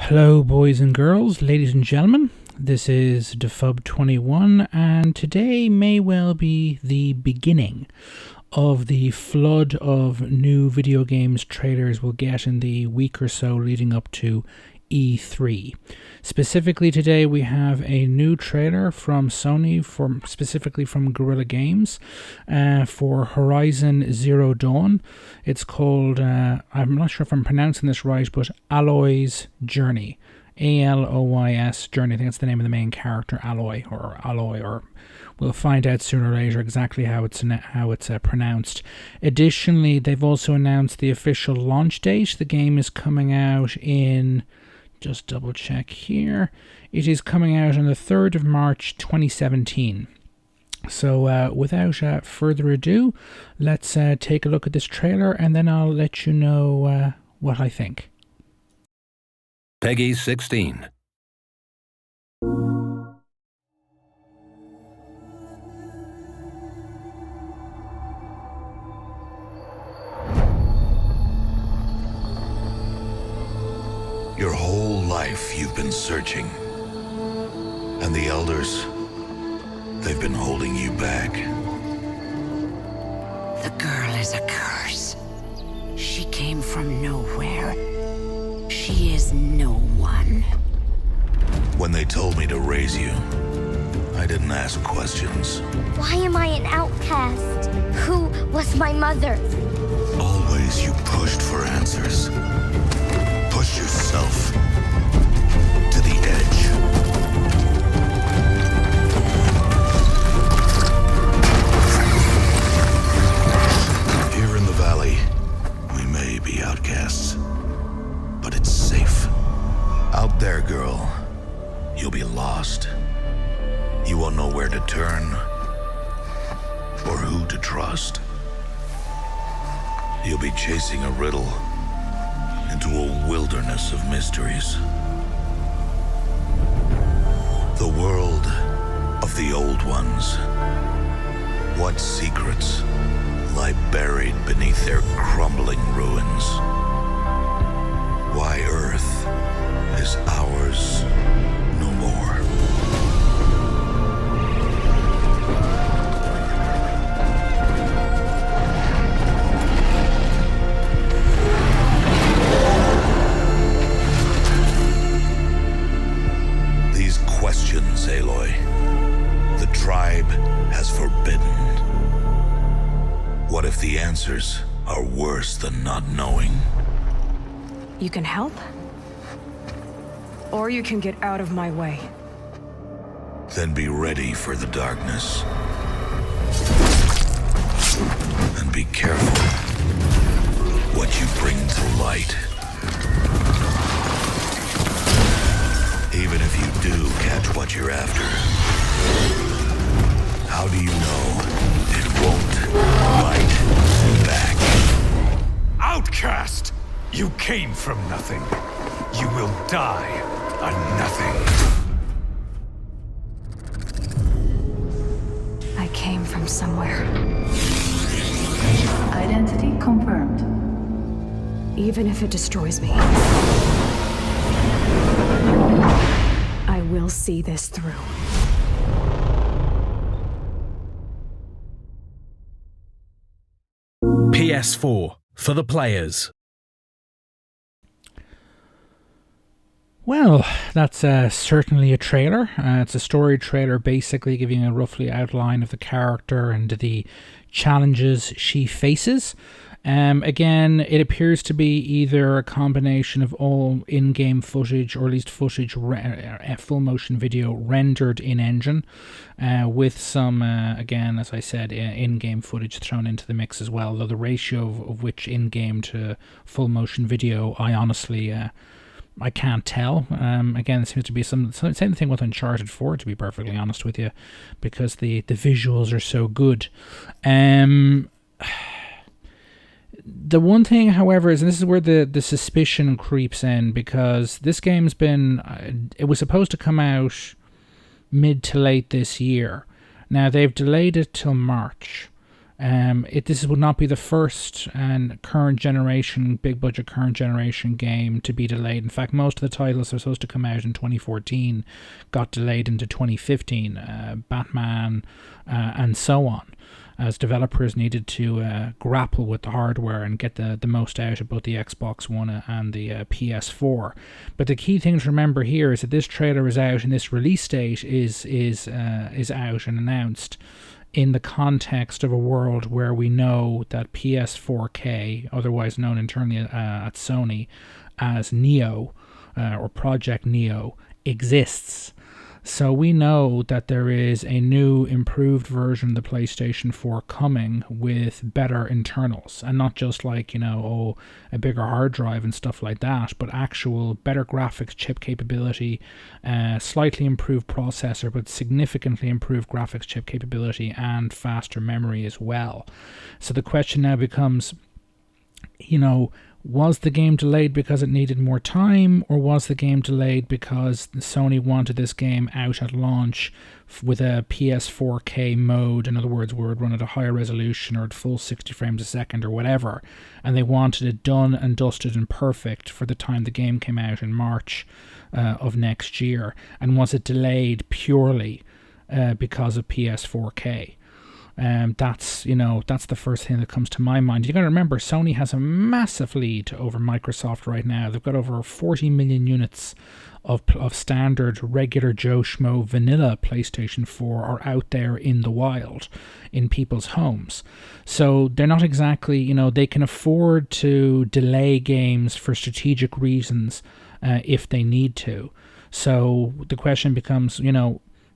Hello boys and girls, ladies and gentlemen, this is Defub21 and today may well be the beginning of the flood of new video games trailers we'll get in the week or so leading up to E3. Specifically today we have a new trailer from Sony, specifically from Guerrilla Games, for Horizon Zero Dawn. It's called, I'm not sure if I'm pronouncing this right, but Aloy's Journey. A-L-O-Y-S Journey. I think that's the name of the main character, Aloy, or we'll find out sooner or later exactly how it's pronounced. Additionally, they've also announced the official launch date. The game is coming out in, just double check here, it is coming out on the 3rd of March 2017. So without further ado, let's take a look at this trailer and then I'll let you know what I think. Peggy 16. Your whole life you've been searching. And the elders, they've been holding you back. The girl is a curse. She came from nowhere. She is no one. When they told me to raise you, I didn't ask questions. Why am I an outcast? Who was my mother? Always you pushed for answers. Push yourself to the edge. Here in the valley, we may be outcasts, but it's safe. Out there, girl, you'll be lost. You won't know where to turn or who to trust. You'll be chasing a riddle into a wilderness of mysteries. The world of the old ones. What secrets lie buried beneath their crumbling ruins? Why Earth is ours no more. These questions, Aloy, the tribe has forbidden. What if the answers are worse than not knowing? You can help, or you can get out of my way. Then be ready for the darkness. And be careful what you bring to light. Even if you do catch what you're after, how do you know it won't bite back? Outcast! You came from nothing. You will die a nothing. I came from somewhere. Identity confirmed. Even if it destroys me, I will see this through. PS4 for the players. Well, that's certainly a trailer. It's a story trailer basically giving a roughly outline of the character and the challenges she faces. Again, it appears to be either a combination of all in-game footage, or at least footage, full motion video rendered in-engine, with some, again, as I said, in-game footage thrown into the mix as well, though the ratio of which in-game to full motion video, I honestly... I can't tell. Again, it seems to be same thing with Uncharted 4, to be perfectly honest with you, because the visuals are so good. The one thing, however, is, and this is where the suspicion creeps in, because this game's been, it was supposed to come out mid to late this year. Now, they've delayed it till March. This would not be the first and current generation, big budget current generation game to be delayed. In fact, most of the titles that are supposed to come out in 2014 got delayed into 2015, Batman and so on, as developers needed to grapple with the hardware and get the most out of both the Xbox One and the PS4. But the key thing to remember here is that this trailer is out and this release date is out and announced in the context of a world where we know that PS4K, otherwise known internally at Sony as Neo or Project Neo, exists. So we know that there is a new improved version of the PlayStation 4 coming with better internals, and not just like, a bigger hard drive and stuff like that, but actual better graphics chip capability, slightly improved processor, but significantly improved graphics chip capability and faster memory as well. So the question now becomes, was the game delayed because it needed more time, or was the game delayed because Sony wanted this game out at launch with a PS4K mode, in other words, where it would run at a higher resolution or at full 60 frames a second or whatever, and they wanted it done and dusted and perfect for the time the game came out in March of next year? And was it delayed purely because of PS4K? That's the first thing that comes to my mind. You got to remember, Sony has a massive lead over Microsoft right now. They've got over 40 million units of standard, regular Joe Schmo vanilla PlayStation 4 are out there in the wild, in people's homes. So they're not exactly, they can afford to delay games for strategic reasons if they need to. So the question becomes,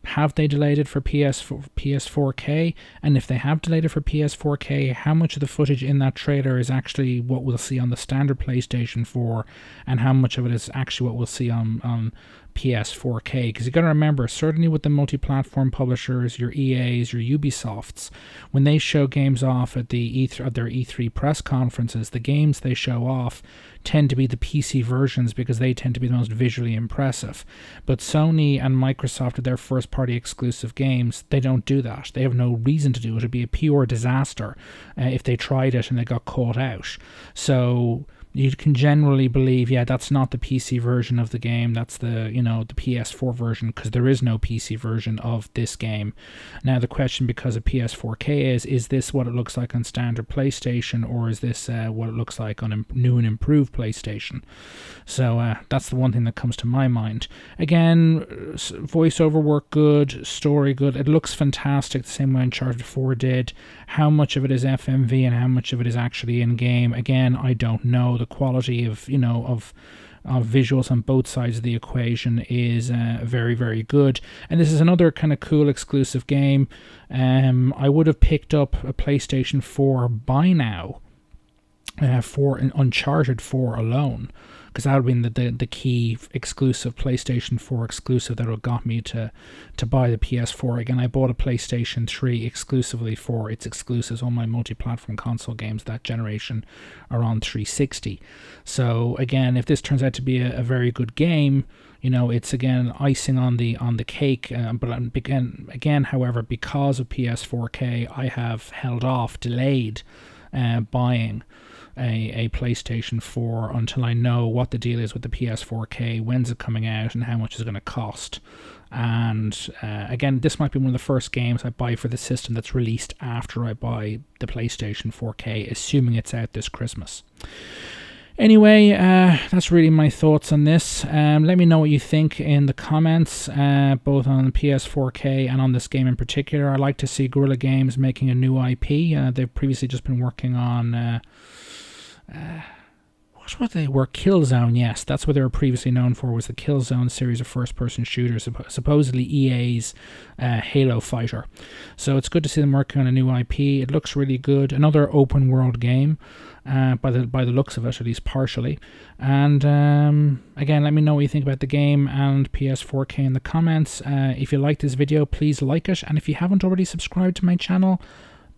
have they delayed it for PS4K? And if they have delayed it for PS4K, how much of the footage in that trailer is actually what we'll see on the standard PlayStation 4, and how much of it is actually what we'll see on PS4K? Because you got to remember, certainly with the multi-platform publishers, your EAs, your Ubisofts, when they show games off at their E3 press conferences, the games they show off tend to be the PC versions because they tend to be the most visually impressive. But Sony and Microsoft, with their first-party exclusive games, they don't do that. They have no reason to do it. It'd be a pure disaster if they tried it and they got caught out. So you can generally believe, that's not the PC version of the game. That's the the PS4 version, because there is no PC version of this game. Now the question, because of PS4K, is this what it looks like on standard PlayStation, or is this what it looks like on a new and improved PlayStation? So that's the one thing that comes to my mind. Again, voiceover work good, story good. It looks fantastic, the same way Uncharted 4 did. How much of it is FMV and how much of it is actually in game? Again, I don't know. The quality of visuals on both sides of the equation is very, very good. And this is another kind of cool exclusive game. I would have picked up a PlayStation 4 by now for an Uncharted 4 alone, because that would have been the key exclusive PlayStation 4 exclusive that would have got me to buy the PS4. Again, I bought a PlayStation 3 exclusively for its exclusives. All my multi-platform console games that generation are on 360. So again, if this turns out to be a very good game, it's again icing on the cake. But again, however, because of PS4K, I have held off, delayed buying a PlayStation 4 until I know what the deal is with the PS4K, when's it coming out, and how much is it going to cost. And again, this might be one of the first games I buy for the system that's released after I buy the PlayStation 4K, assuming it's out this Christmas. Anyway, that's really my thoughts on this. Let me know what you think in the comments, both on the PS4K and on this game in particular. I'd like to see Guerrilla Games making a new IP. They've previously just been working on what they were, Killzone. Yes, that's what they were previously known for, was the Killzone series of first-person shooters, supposedly EA's Halo fighter. So it's good to see them working on a new IP. It looks really good. Another open-world game, by the looks of it, at least partially. And again, let me know what you think about the game and PS4K in the comments. If you like this video, please like it, and if you haven't already subscribed to my channel,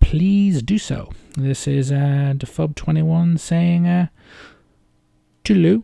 please do so. This is Defub21 saying toodaloo.